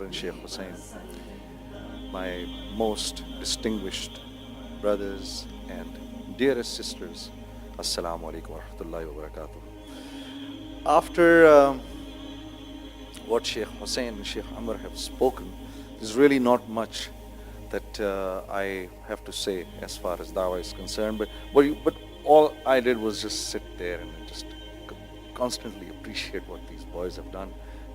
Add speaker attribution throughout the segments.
Speaker 1: and Sheikh Hussain, my most distinguished brothers and dearest sisters, Assalamu alaikum wa rahmatullahi wa barakatuh. After what Sheikh Hussain and Sheikh Amr have spoken, there's really not much that I have to say as far as Dawah is concerned. But all I did was just sit there and just constantly appreciate what these boys have done,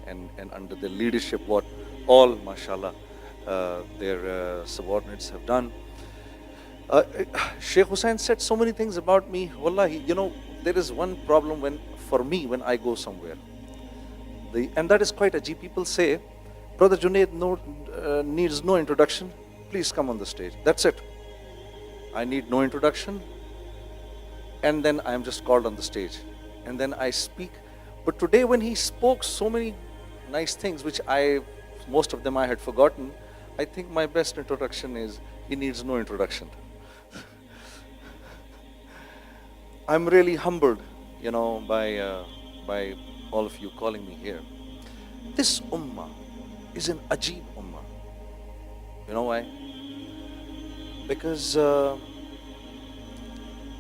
Speaker 1: and under their leadership, what all, mashallah, their subordinates have done. Sheikh Hussain said so many things about me. Wallahi, there is one problem for me when I go somewhere. And that is quite ajib. People say, Brother Junaid needs no introduction. Please come on the stage. That's it. I need no introduction. And then I am just called on the stage. And then I speak. But today when he spoke so many nice things, which most of them I had forgotten, I think my best introduction is, he needs no introduction. I'm really humbled, by all of you calling me here. This ummah is an ajib ummah. You know why? Because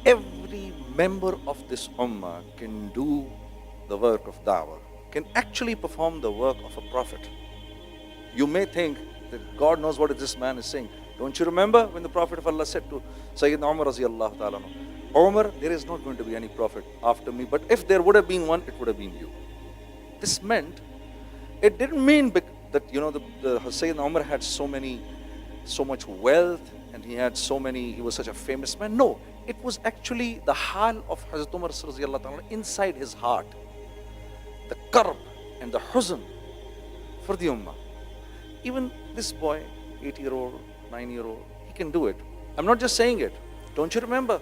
Speaker 1: every member of this ummah can do the work of da'wah, can actually perform the work of a prophet. You may think that God knows what this man is saying. Don't you remember when the Prophet of Allah said to Sayyidina Umar radiyallahu ta'ala anhu, Umar, there is not going to be any prophet after me, but if there would have been one, it would have been you. This meant, it didn't mean that the Sayyidina Umar had so much wealth, and he was such a famous man. No, it was actually the hal of Hazrat Umar radiyallahu ta'ala inside his heart, the karb and the huzn for the ummah. Even this boy, 8-year-old, 9-year-old, he can do it. I'm not just saying it. Don't you remember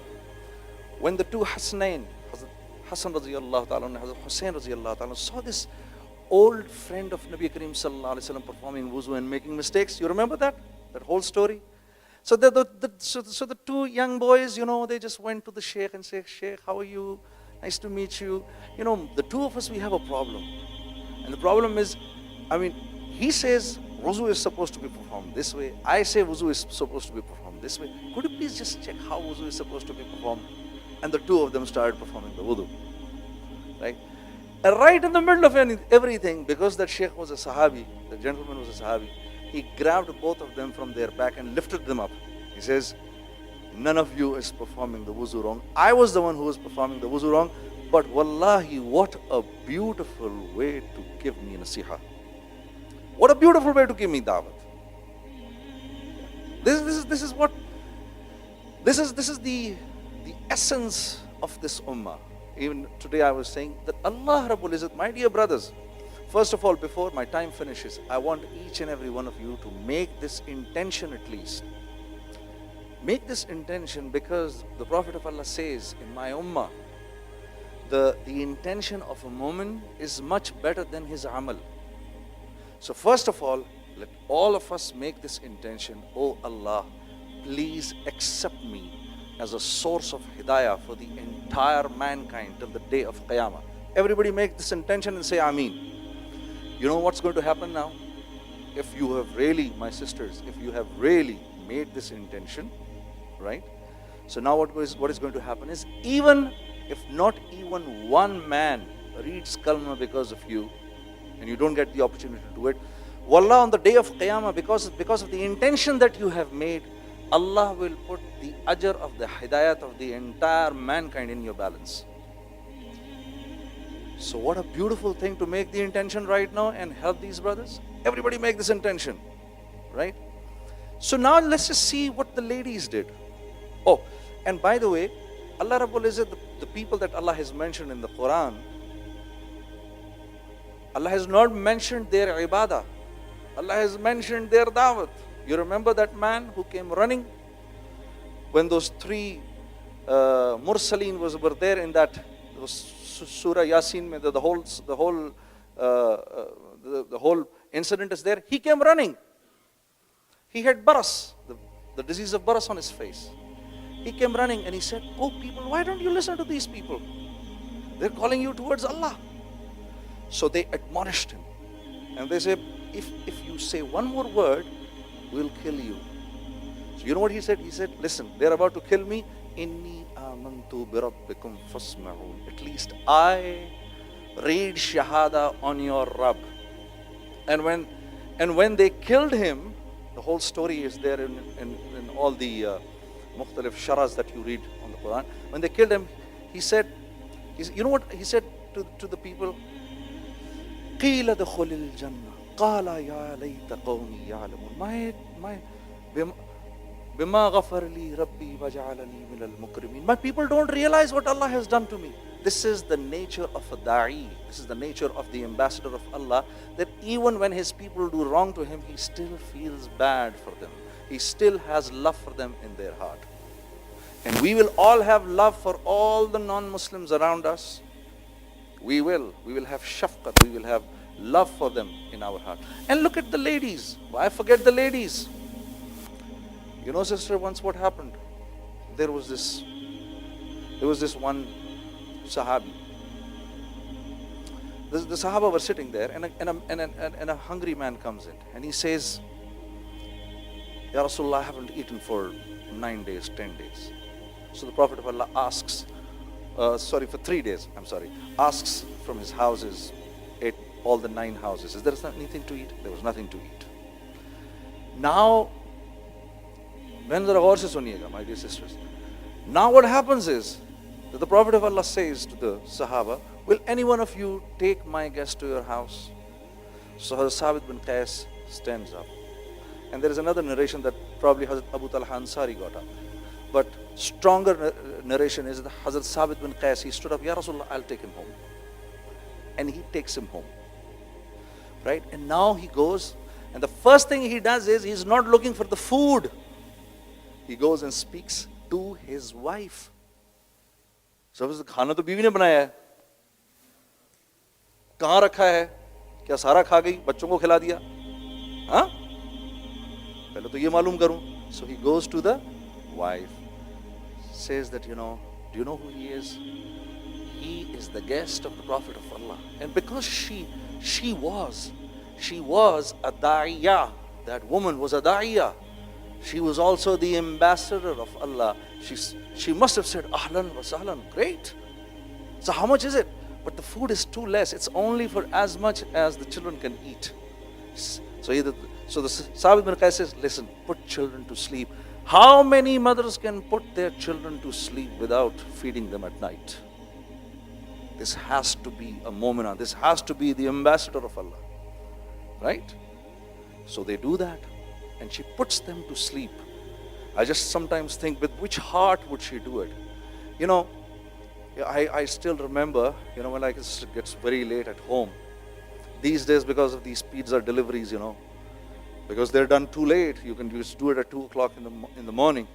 Speaker 1: when the two Hasnain, Hazrat Hassan radiyallahu ta'ala and Hazrat Hussain radiyallahu ta'ala, saw this old friend of Nabi Kareem sallallahu alaihi wasallam performing wuzu and making mistakes? You remember that whole story? So the two young boys, they just went to the Sheikh and said, Sheikh, how are you? Nice to meet you. The two of us, we have a problem. And the problem is, he says wuzu is supposed to be performed this way. I say wuzu is supposed to be performed this way. Could you please just check how wuzu is supposed to be performed? And the two of them started performing the wudu. Right? And right in the middle of everything, because that Sheikh was a Sahabi, the gentleman was a Sahabi, he grabbed both of them from their back and lifted them up. He says, none of you is performing the wuzu wrong. I was the one who was performing the wuzu wrong. But wallahi, what a beautiful way to give me nasiha. What a beautiful way to give me da'wat. This is the essence of this ummah. Even today I was saying that Allah Rabbul Izzat, my dear brothers, first of all, before my time finishes, I want each and every one of you to make this intention at least. Make this intention, because the Prophet of Allah says, in my ummah, the intention of a mu'min is much better than his amal. So first of all, let all of us make this intention. Oh Allah, please accept me as a source of hidayah for the entire mankind till the day of Qiyamah. Everybody make this intention and say Ameen. You know what's going to happen now? If you have really, my sisters, if you have really made this intention, right? So now what is going to happen is, even if not even one man reads kalma because of you, and you don't get the opportunity to do it, wallah, on the day of Qiyamah, because of the intention that you have made, Allah will put the ajr of the hidayat of the entire mankind in your balance. So what a beautiful thing to make the intention right now and help these brothers. Everybody make this intention, right? So now let's just see what the ladies did. Oh, and by the way, Allah Rabbul Izzat, the people that Allah has mentioned in the Quran, Allah has not mentioned their ibadah. Allah has mentioned their da'wat. You remember that man who came running when those three Mursaleen were there in that Surah Yasin, the whole incident is there. He came running. He had baras, the disease of baras on his face. He came running and he said, oh people, why don't you listen to these people? They're calling you towards Allah. So they admonished him. And they say, if you say one more word, we'll kill you. So you know what he said? He said, listen, they're about to kill me. Inni amantu birabbikum fasma'un. At least I read Shahada on your Rabb. And when they killed him, the whole story is there in all the mukhtalif sharas that you read on the Quran. When they killed him, he said, you know what he said to the people? قِيلَ دَخُلِ الْجَنَّةِ قَالَ يَا لَيْتَ قَوْمِي يَعْلَمُونَ بِمَا غَفَرَ لِي رَبِّي وَجَعَلَنِي مِنَ الْمُكْرِمِينَ. My people don't realize what Allah has done to me. This is the nature of a da'i. This is the nature of the ambassador of Allah, that even when his people do wrong to him, he still feels bad for them. He still has love for them in their heart. And we will all have love for all the non-Muslims around us. We will have shafqat, we will have love for them in our heart. And look at the ladies. Why forget the ladies? You know, sister, once what happened? There was this one Sahabi. The Sahaba were sitting there, and a hungry man comes in, and he says, Ya Rasulullah, I haven't eaten for 9 days, 10 days. So the Prophet of Allah asks, for 3 days, asks from his houses, all the 9 houses, is there anything to eat? There was nothing to eat. Now, my dear sisters, now what happens is that the Prophet of Allah says to the Sahaba, will any one of you take my guest to your house? So Hazrat Sabit bin Qais stands up. And there is another narration that probably Hazrat Abu Talha Ansari got up. But stronger narration is that Hazrat Sabit bin Qais, he stood up, Ya Rasulullah, I'll take him home. And he takes him home. Right? And now he goes, and the first thing he does is, he's not looking for the food. He goes and speaks to his wife. So खाना तो बीवी ने बनाया है, कहाँ रखा है, क्या सारा खा गई, बच्चों को खिला दिया, हाँ? पहले तो ये मालूम करूं. So he goes to the wife, says that, do you know who he is? He is the guest of the Prophet of Allah. And because she was a da'iyah, that woman was a da'iyah. She was also the ambassador of Allah. She must have said, Ahlan wa sahlan, great. So how much is it? But the food is too less. It's only for as much as the children can eat. So the Sabit bin Qais says, listen, put children to sleep. How many mothers can put their children to sleep without feeding them at night? This has to be a mu'minah. This has to be the ambassador of Allah. Right? So they do that. And she puts them to sleep. I just sometimes think, with which heart would she do it? I still remember, when it gets very late at home. These days, because of these pizza deliveries, because they're done too late, you can just do it at 2 o'clock in the morning.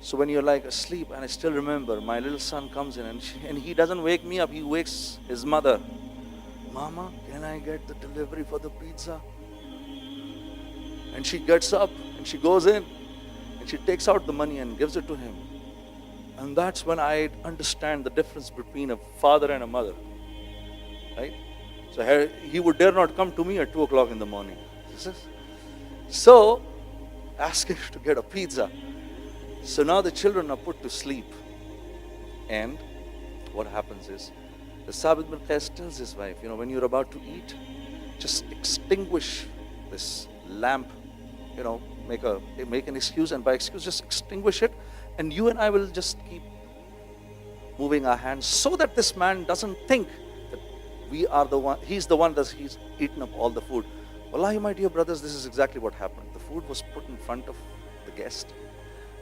Speaker 1: So when you're asleep, and I still remember, my little son comes in, and he doesn't wake me up, he wakes his mother. Mama, can I get the delivery for the pizza? And she gets up and she goes in and she takes out the money and gives it to him. And that's when I understand the difference between a father and a mother. Right? So he would dare not come to me at 2 o'clock in the morning. So, asking to get a pizza. So now the children are put to sleep. And what happens is, the Sabit bin Qais tells his wife, when you're about to eat, just extinguish this lamp, make an excuse, and by excuse just extinguish it, and you and I will just keep moving our hands so that this man doesn't think that we are the one, he's the one that he's eaten up all the food. Wallahi, my dear brothers, this is exactly what happened. The food was put in front of the guest.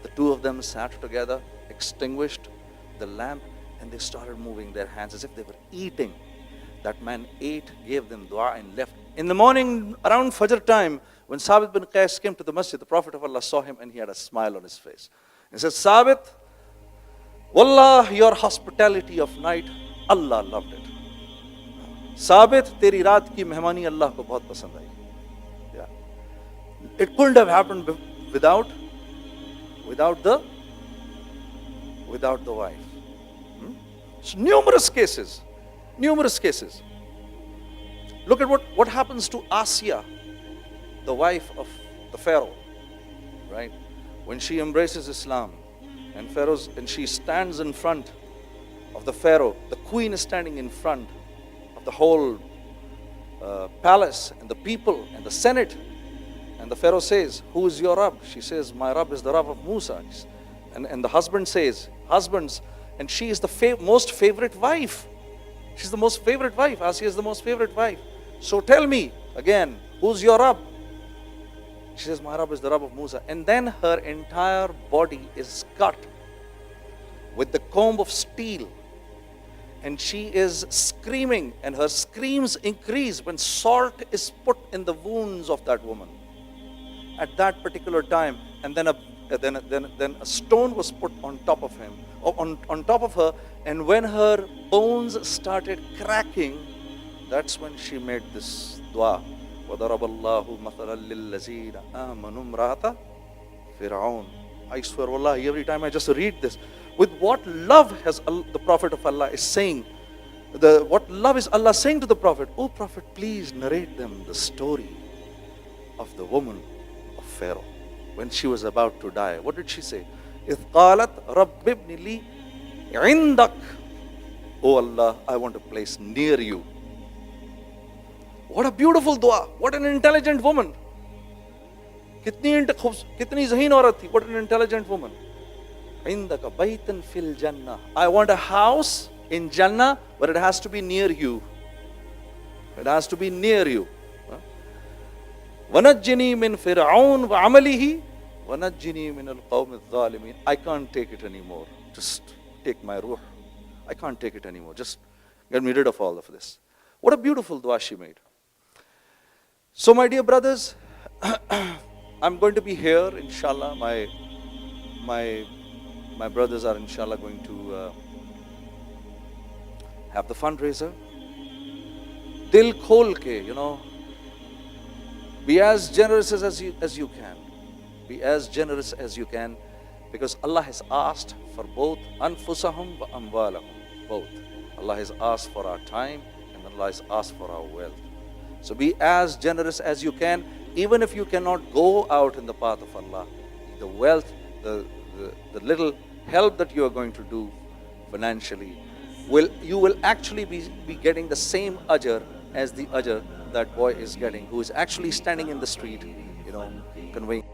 Speaker 1: The two of them sat together, extinguished the lamp, and they started moving their hands as if they were eating. That man ate, gave them dua, and left. In the morning, around Fajr time, when Sabit bin Qais came to the masjid, the Prophet of Allah saw him and he had a smile on his face. He said, Sabit, Wallah, your hospitality of night, Allah loved it. Sabit, teri raat ki mehmani Allah ko bahut pasand aayi. Yeah. It couldn't have happened without the wife. So numerous cases. Look at what happens to Asiya, the wife of the Pharaoh, right? When she embraces Islam and she stands in front of the Pharaoh, the queen is standing in front of the whole palace and the people and the Senate. And the Pharaoh says, "Who is your Rabb?" She says, "My Rabb is the Rabb of Musa." And the husband says, "Husbands," and she is the most favorite wife. She's the most favorite wife. Asiya is the most favorite wife. So tell me again, who's your Rabb? She says, "My Rabb is the Rabb of Musa." And then her entire body is cut with the comb of steel. And she is screaming, and her screams increase when salt is put in the wounds of that woman at that particular time. And then a stone was put on top of him, or on top of her. And when her bones started cracking, that's when she made this dua. وَضَرَبَ اللَّهُ مَثَلًا لِلَّذِينَ آمَنُوا امْرَأَةَ فِرْعَوْنَ. I swear, wallahi, every time I just read this, with what love has the Prophet of Allah is saying, what love is Allah saying to the Prophet? "Oh Prophet, please narrate them the story of the woman of Pharaoh when she was about to die." What did she say? إِذْ قَالَتْ رَبِّ ابْنِ لِي عِنْدَكَ. "Oh Allah, I want a place near you." What a beautiful dua. What an intelligent woman. कितनी ज़हीन औरत थी. What an intelligent woman. عِنْدَكَ بَيْتًا فِي الْجَنَّةِ. I want a house in Jannah, but it has to be near you. It has to be near you. وَنَجِّنِي مِنْ فِرْعَوْنَ وَعَمَلِهِ وَنَجِّنِي مِنَ الْقَوْمِ الظَّالِمِينَ. I can't take it anymore. Just take my ruh. I can't take it anymore. Just get me rid of all of this. What a beautiful dua she made. So my dear brothers, I'm going to be here, inshallah. My brothers are inshallah going to have the fundraiser. Dil khol ke, be as generous as you can. Be as generous as you can, because Allah has asked for both anfusahum wa amwalahum. Both. Allah has asked for our time and Allah has asked for our wealth. So be as generous as you can, even if you cannot go out in the path of Allah. The wealth, the little help that you are going to do financially, you will actually be getting the same ajr as the ajr that boy is getting, who is actually standing in the street, conveying